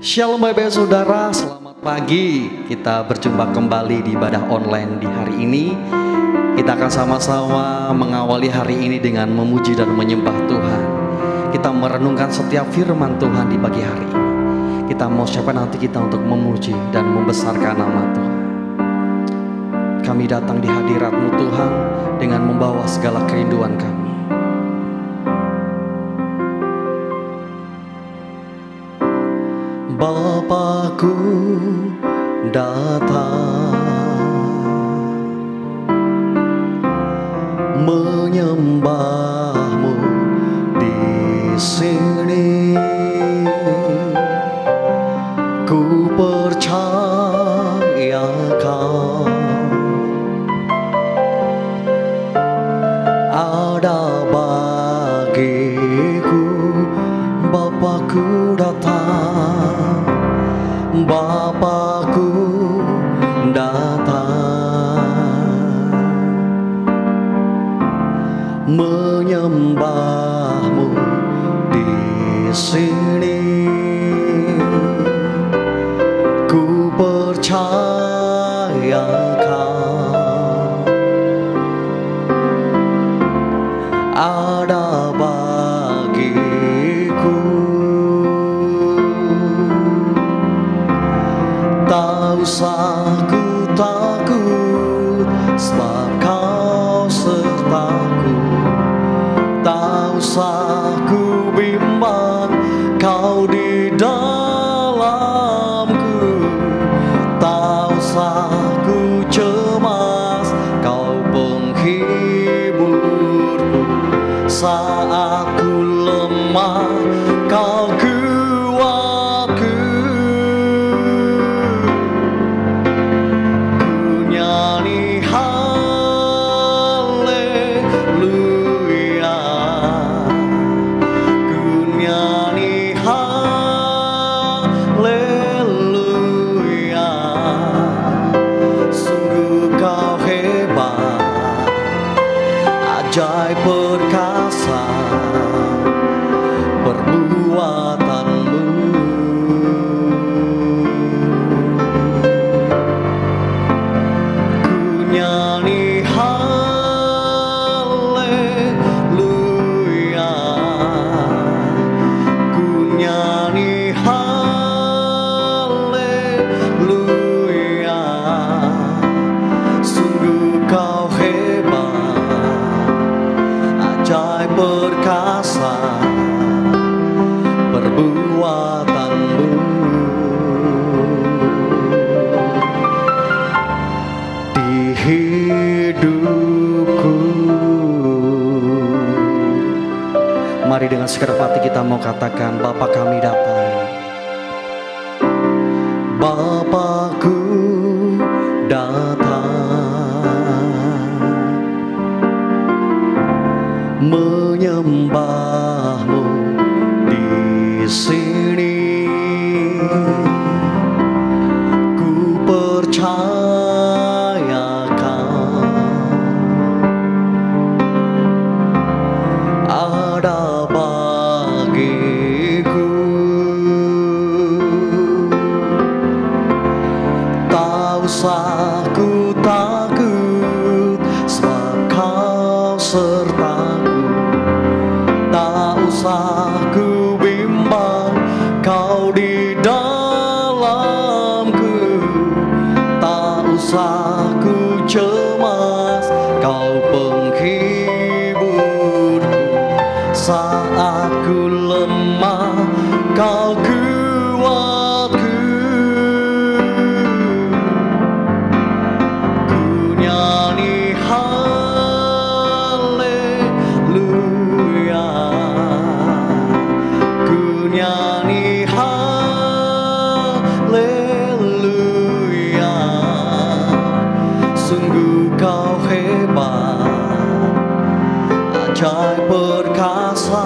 Shalom Bapak Saudara, selamat pagi. Kita berjumpa kembali di ibadah online di hari ini. Kita akan sama-sama mengawali hari ini dengan memuji dan menyembah Tuhan. Kita merenungkan setiap firman Tuhan di pagi hari ini. Kita mau siapkan hati kita untuk memuji dan membesarkan nama Tuhan. Kami datang di hadirat-Mu Tuhan dengan membawa segala kerinduan kami. Bapakku datang menyembah-Mu di sini. Ku percaya Kau ada bagiku. Bapakku datang, Bapakku datang menyembah-Mu di sini. Ku percaya Kau ada bagiku. Tak usah ku takut, sebab Kau sertaku. Tak usah ku bimbang, Kau di dalamku. Tak usah ku cemas, Kau penghiburku. Saat ku lemah, Kau kuatku. Ku nyanyi haleluya, ku nyanyi haleluya. Sungguh Kau hebat, ajaib perkasa perbuatan-Mu. Ku nyanyi haleluya, ku nyanyi haleluya. Sungguh Kau hebat, ajaib perkasa perbuatan-Mu. Di hidupku, mari dengan segenap hati kita mau katakan, Bapa kami datang. Bapakku datang menyembah-Mu di sini. Ku percaya Kau ada bagiku. Tak usah ku takut, sebab Kau sertaku. Tak usah ku bimbang, Kau di dalamku. Tak usah ku cemas, Kau penghiburku. Saat ku lemah, Kau kuatku. Ku nyanyi haleluya, ku nyanyi haleluya. Sungguh Kau hebat, ajaib perkasa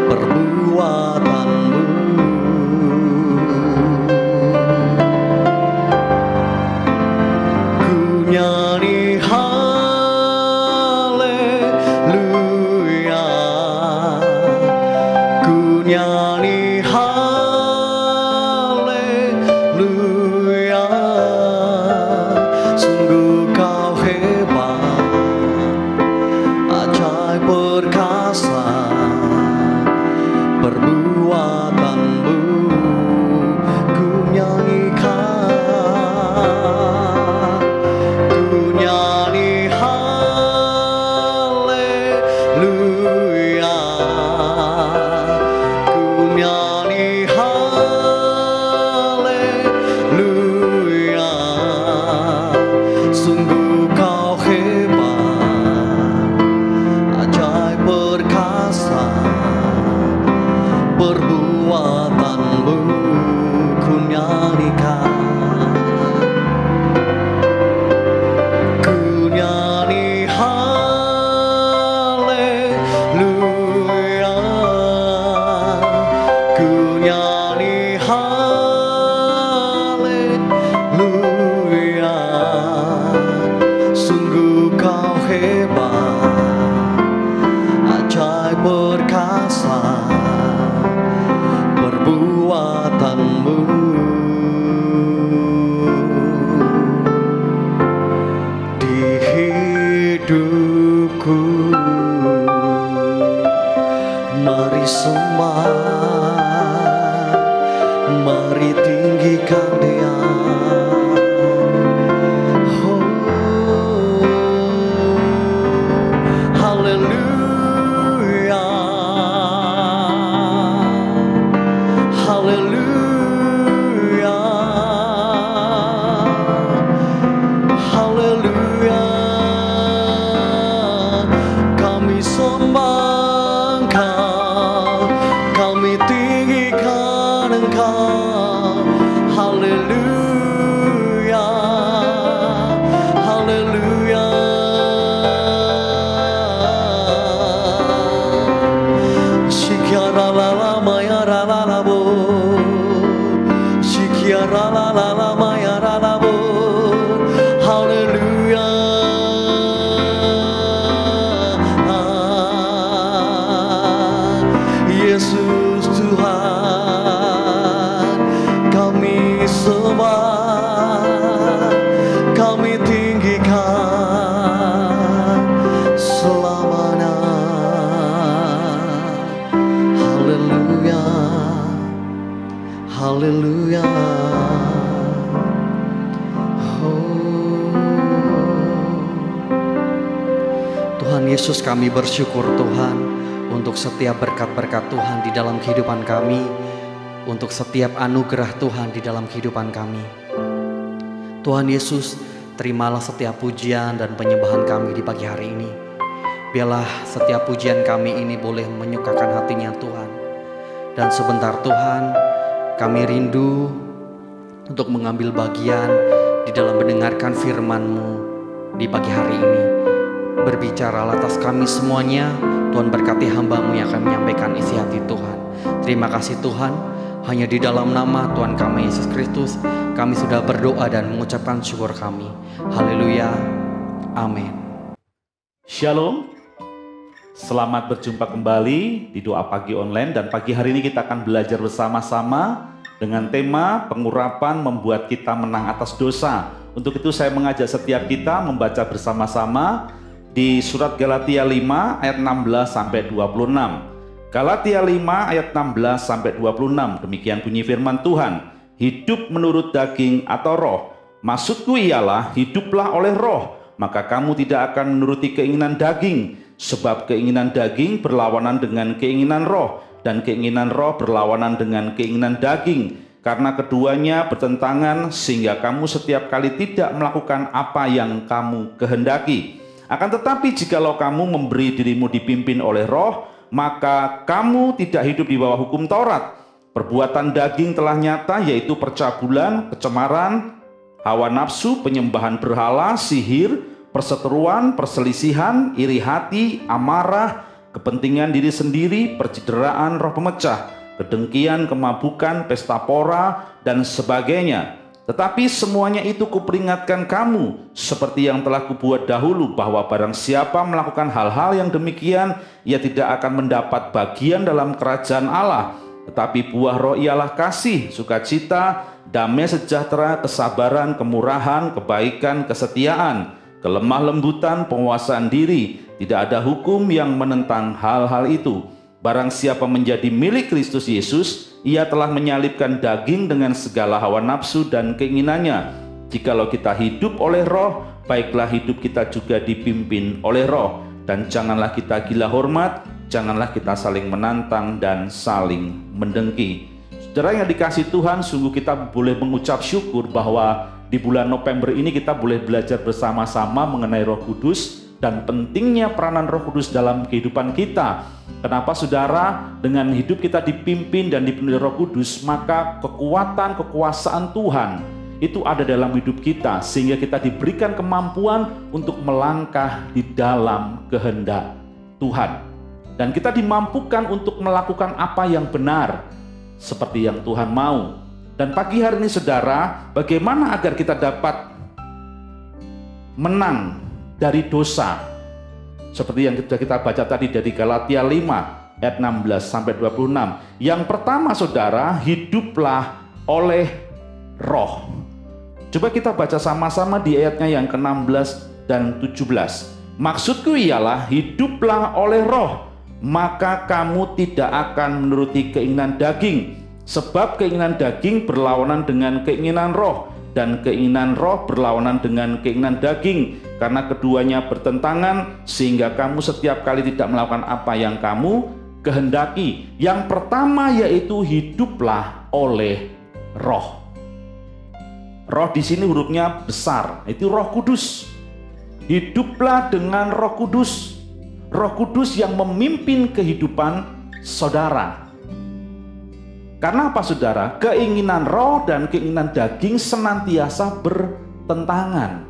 perbuatan-Mu. Ku nyanyi haleluya, ku nyanyi haleluya. perbuatanmu ku nyanyikan, ku nyanyi haleluya, ku nyanyi haleluya. Sungguh kau hebat, ajaib perkasa, perbuatanmu ku nyanyikan, ku nyanyi haleluya, ku nyanyi haleluya. Sungguh kau hebat, ajaib perkasa, perbuatanmu. Di hidupku mari sembah, mari tinggikan Dia. Oh, haleluya, haleluya, haleluya. Kami sembah Engkau, kami tinggikan Engkau. Haleluya, haleluya. Shikiara la la maya la la la bo, shikiara la la la maya la la bo. Haleluya. Yesus Tuhan, kami sembah, kami tinggikan selamanya. Haleluya, haleluya. Oh. Tuhan Yesus, kami bersyukur Tuhan untuk setiap berkat-berkat Tuhan di dalam kehidupan kami, untuk setiap anugerah Tuhan di dalam kehidupan kami. Tuhan Yesus, terimalah setiap pujian dan penyembahan kami di pagi hari ini. Biarlah setiap pujian kami ini boleh menyukakan hatinya Tuhan. Dan sebentar Tuhan, kami rindu untuk mengambil bagian di dalam mendengarkan firman-Mu di pagi hari ini. Berbicaralah atas kami semuanya, Tuhan berkati hamba-Mu yang akan menyampaikan isi hati Tuhan. Terima kasih Tuhan, hanya di dalam nama Tuhan kami Yesus Kristus, kami sudah berdoa dan mengucapkan syukur kami. Haleluya, amin. Shalom, selamat berjumpa kembali di Doa Pagi Online. Dan pagi hari ini kita akan belajar bersama-sama dengan tema pengurapan membuat kita menang atas dosa. Untuk itu saya mengajak setiap kita membaca bersama-sama di surat Galatia 5 ayat 16 sampai 26. Galatia 5 ayat 16 sampai 26. Demikian bunyi firman Tuhan. Hidup menurut daging atau roh. Maksudku ialah hiduplah oleh roh, maka kamu tidak akan menuruti keinginan daging. Sebab keinginan daging berlawanan dengan keinginan roh, dan keinginan roh berlawanan dengan keinginan daging. Karena keduanya bertentangan, sehingga kamu setiap kali tidak melakukan apa yang kamu kehendaki. Akan tetapi jikalau kamu memberi dirimu dipimpin oleh roh, maka kamu tidak hidup di bawah hukum Taurat. Perbuatan daging telah nyata, yaitu percabulan, kecemaran, hawa nafsu, penyembahan berhala, sihir, perseteruan, perselisihan, iri hati, amarah, kepentingan diri sendiri, percideraan, roh pemecah, kedengkian, kemabukan, pesta pora, dan sebagainya. Tetapi semuanya itu kuperingatkan kamu, seperti yang telah kubuat dahulu, bahwa barang siapa melakukan hal-hal yang demikian, ia tidak akan mendapat bagian dalam kerajaan Allah. Tetapi buah roh ialah kasih, sukacita, damai sejahtera, kesabaran, kemurahan, kebaikan, kesetiaan, kelemah lembutan, penguasaan diri. Tidak ada hukum yang menentang hal-hal itu. Barang siapa menjadi milik Kristus Yesus, ia telah menyalibkan daging dengan segala hawa nafsu dan keinginannya. Jikalau kita hidup oleh Roh, baiklah hidup kita juga dipimpin oleh Roh. Dan janganlah kita gila hormat, janganlah kita saling menantang dan saling mendengki. Saudara yang dikasihi Tuhan, sungguh kita boleh mengucap syukur bahwa di bulan November ini kita boleh belajar bersama-sama mengenai Roh Kudus dan pentingnya peranan Roh Kudus dalam kehidupan kita. Kenapa saudara? Dengan hidup kita dipimpin dan dipenuhi Roh Kudus, maka kekuatan, kekuasaan Tuhan itu ada dalam hidup kita, sehingga kita diberikan kemampuan untuk melangkah di dalam kehendak Tuhan. Dan kita dimampukan untuk melakukan apa yang benar, seperti yang Tuhan mau. Dan pagi hari ini saudara, bagaimana agar kita dapat menang dari dosa? Seperti yang sudah kita baca tadi dari Galatia 5 ayat 16 sampai 26. Yang pertama saudara, hiduplah oleh Roh. Coba kita baca sama-sama di ayatnya yang ke-16 dan 17. Maksudku ialah hiduplah oleh Roh, maka kamu tidak akan menuruti keinginan daging. Sebab keinginan daging berlawanan dengan keinginan Roh, dan keinginan Roh berlawanan dengan keinginan daging, karena keduanya bertentangan, sehingga kamu setiap kali tidak melakukan apa yang kamu kehendaki. Yang pertama yaitu hiduplah oleh Roh. Roh di sini hurufnya besar, itu Roh Kudus. Hiduplah dengan Roh Kudus. Roh Kudus yang memimpin kehidupan saudara. Karena apa saudara? Keinginan roh dan keinginan daging senantiasa bertentangan.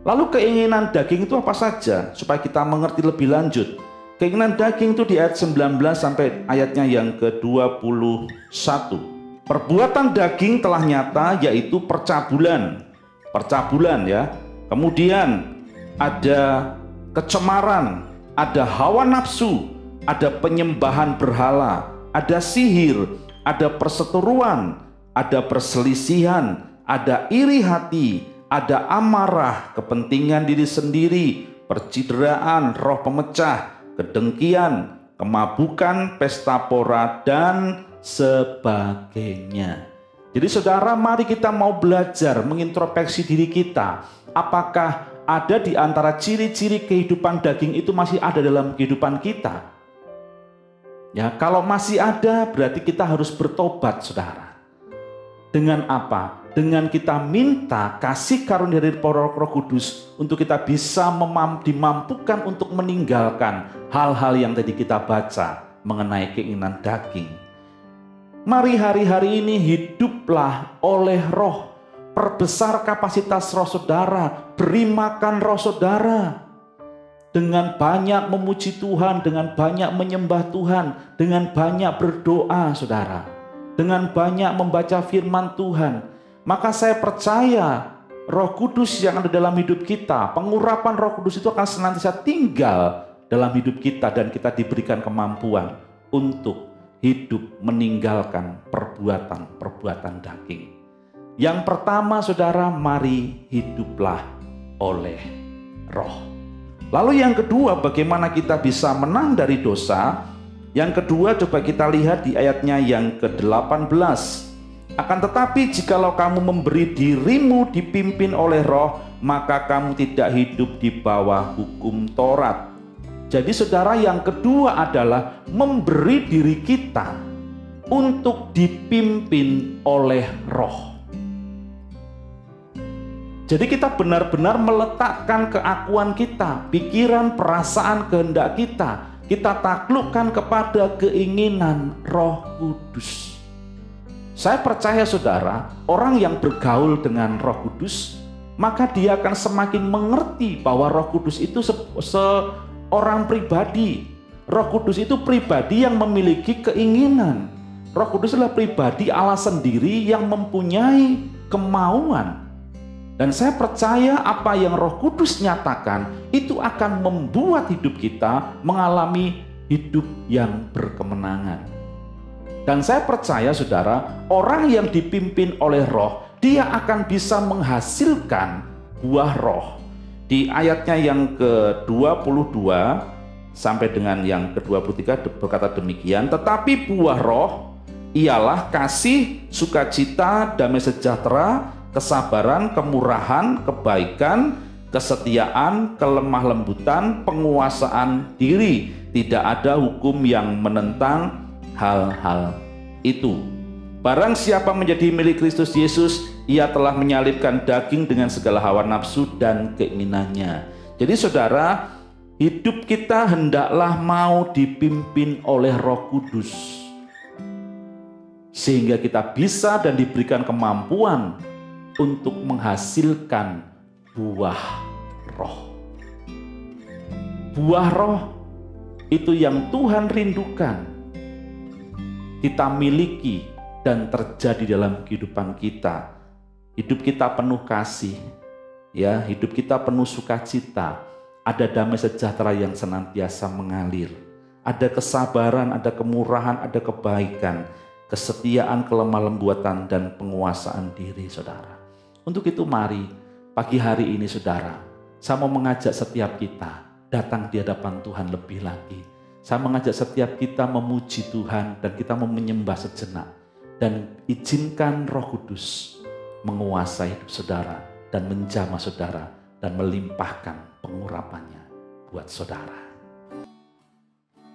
Lalu keinginan daging itu apa saja? Supaya kita mengerti lebih lanjut. Keinginan daging itu di ayat 19 sampai ayatnya yang ke-21. Perbuatan daging telah nyata, yaitu percabulan. Percabulan ya. Kemudian ada kecemaran, ada hawa nafsu, ada penyembahan berhala, ada sihir, ada perseteruan, ada perselisihan, ada iri hati, ada amarah, kepentingan diri sendiri, percideraan, roh pemecah, kedengkian, kemabukan, pesta pora, dan sebagainya. Jadi saudara, mari kita mau belajar mengintrospeksi diri kita. Apakah ada di antara ciri-ciri kehidupan daging itu masih ada dalam kehidupan kita? Ya, kalau masih ada, berarti kita harus bertobat, saudara. Dengan apa? Dengan kita minta kasih karunia dari Roh Kudus untuk kita bisa dimampukan untuk meninggalkan hal-hal yang tadi kita baca mengenai keinginan daging. Mari hari-hari ini hiduplah oleh Roh. Perbesar kapasitas roh saudara, beri makan roh saudara. Dengan banyak memuji Tuhan, dengan banyak menyembah Tuhan, dengan banyak berdoa saudara, dengan banyak membaca firman Tuhan, maka saya percaya Roh Kudus yang ada dalam hidup kita, pengurapan Roh Kudus itu akan senantiasa tinggal dalam hidup kita, dan kita diberikan kemampuan untuk hidup meninggalkan perbuatan-perbuatan daging. Yang pertama saudara, mari hiduplah oleh Roh. Lalu yang kedua, bagaimana kita bisa menang dari dosa? Yang kedua, coba kita lihat di ayatnya yang ke-18. Akan tetapi jikalau kamu memberi dirimu dipimpin oleh Roh, maka kamu tidak hidup di bawah hukum Taurat. Jadi saudara, yang kedua adalah memberi diri kita untuk dipimpin oleh Roh. Jadi kita benar-benar meletakkan keakuan kita, pikiran, perasaan, kehendak kita taklukkan kepada keinginan Roh Kudus. Saya percaya saudara, orang yang bergaul dengan Roh Kudus, maka dia akan semakin mengerti bahwa Roh Kudus itu seorang pribadi. Roh Kudus itu pribadi yang memiliki keinginan. Roh Kudus adalah pribadi Allah sendiri yang mempunyai kemauan. Dan saya percaya apa yang Roh Kudus nyatakan itu akan membuat hidup kita mengalami hidup yang berkemenangan. Dan saya percaya saudara, orang yang dipimpin oleh Roh, dia akan bisa menghasilkan buah Roh. Di ayatnya yang ke-22, sampai dengan yang ke-23 berkata demikian, tetapi buah roh ialah kasih, sukacita, damai sejahtera, kesabaran, kemurahan, kebaikan, kesetiaan, kelemah lembutan, penguasaan diri. Tidak ada hukum yang menentang hal-hal itu. Barang siapa menjadi milik Kristus Yesus, ia telah menyalibkan daging dengan segala hawa nafsu dan keinginannya. Jadi saudara, hidup kita hendaklah mau dipimpin oleh Roh Kudus, sehingga kita bisa dan diberikan kemampuan untuk menghasilkan buah roh. Buah roh itu yang Tuhan rindukan kita miliki dan terjadi dalam kehidupan kita. Hidup kita penuh kasih, ya, hidup kita penuh sukacita, ada damai sejahtera yang senantiasa mengalir, ada kesabaran, ada kemurahan, ada kebaikan, kesetiaan, kelemah lembutan, dan penguasaan diri, saudara. Untuk itu mari pagi hari ini saudara, saya mau mengajak setiap kita datang di hadapan Tuhan lebih lagi. Saya mengajak setiap kita memuji Tuhan dan kita mau menyembah sejenak. Dan izinkan Roh Kudus menguasai hidup saudara dan menjamah saudara dan melimpahkan pengurapannya buat saudara.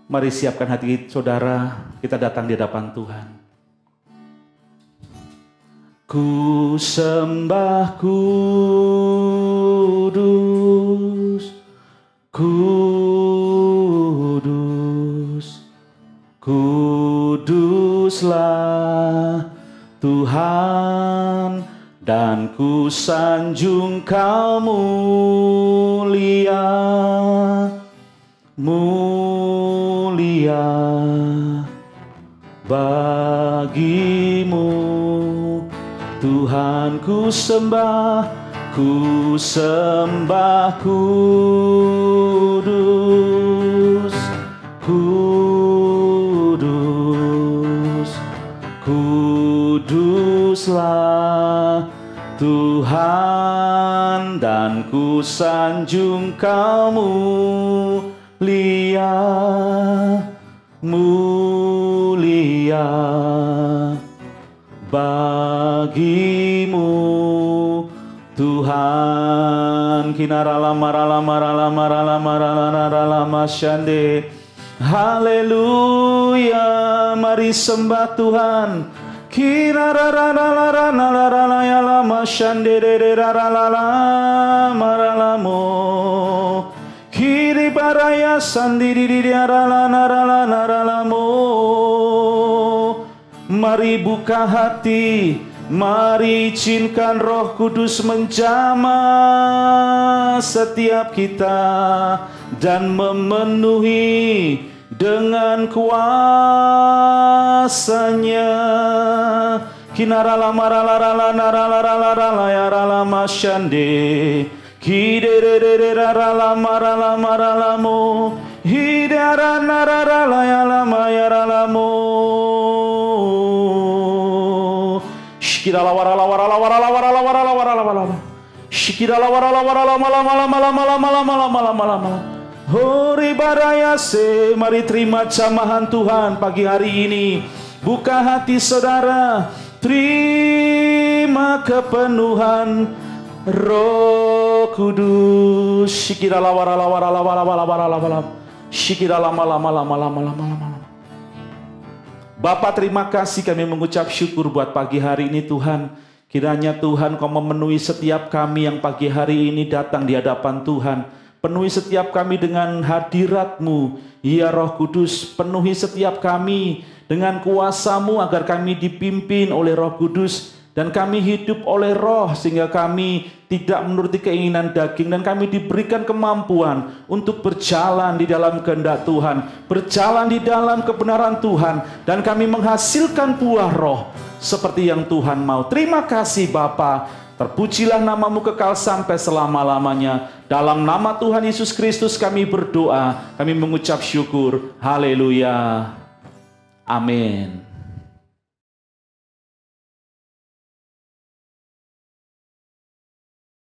Mari siapkan hati saudara, kita datang di hadapan Tuhan. Ku sembah kudus, kudus, kuduslah Tuhan, dan ku sanjung Kau mulia, mulia bagimu. Tuhan ku sembah kudus, kudus, kuduslah Tuhan, dan ku sanjung Kau mulia, mulia bagimu Tuhan. Kinaralamaralamaralamaralamaralamaralama syande. Haleluya, mari sembah Tuhan. Kinaralamaralamaralama syande maralamo. Kiri baraya sandiri naralamo. Mari buka hati, mari izinkan Roh Kudus menjamah setiap kita dan memenuhi dengan kuasa-Nya. Kinaralamaralamaralamaralamaralama syande. Kidererereralamaralamaralamo. Hidaranaralayalayalamo. Shikirala warala warala warala warala warala warala warala. Shikirala warala warala malam malam malam malam malam malam malam malam malam. Hori barayase, mari terima jamahan Tuhan pagi hari ini. Buka hati saudara, terima kepenuhan Roh Kudus. Shikirala warala warala warala warala warala. Shikirala malam malam malam malam malam malam. Bapa, terima kasih, kami mengucap syukur buat pagi hari ini Tuhan. Kiranya Tuhan Kau memenuhi setiap kami yang pagi hari ini datang di hadapan Tuhan. Penuhi setiap kami dengan hadirat-Mu, ya Roh Kudus. Penuhi setiap kami dengan kuasa-Mu agar kami dipimpin oleh Roh Kudus. Dan kami hidup oleh Roh sehingga kami tidak menuruti keinginan daging. Dan kami diberikan kemampuan untuk berjalan di dalam kehendak Tuhan. Berjalan di dalam kebenaran Tuhan. Dan kami menghasilkan buah Roh seperti yang Tuhan mau. Terima kasih Bapa. Terpujilah nama-Mu kekal sampai selama-lamanya. Dalam nama Tuhan Yesus Kristus kami berdoa. Kami mengucap syukur. Haleluya. Amin.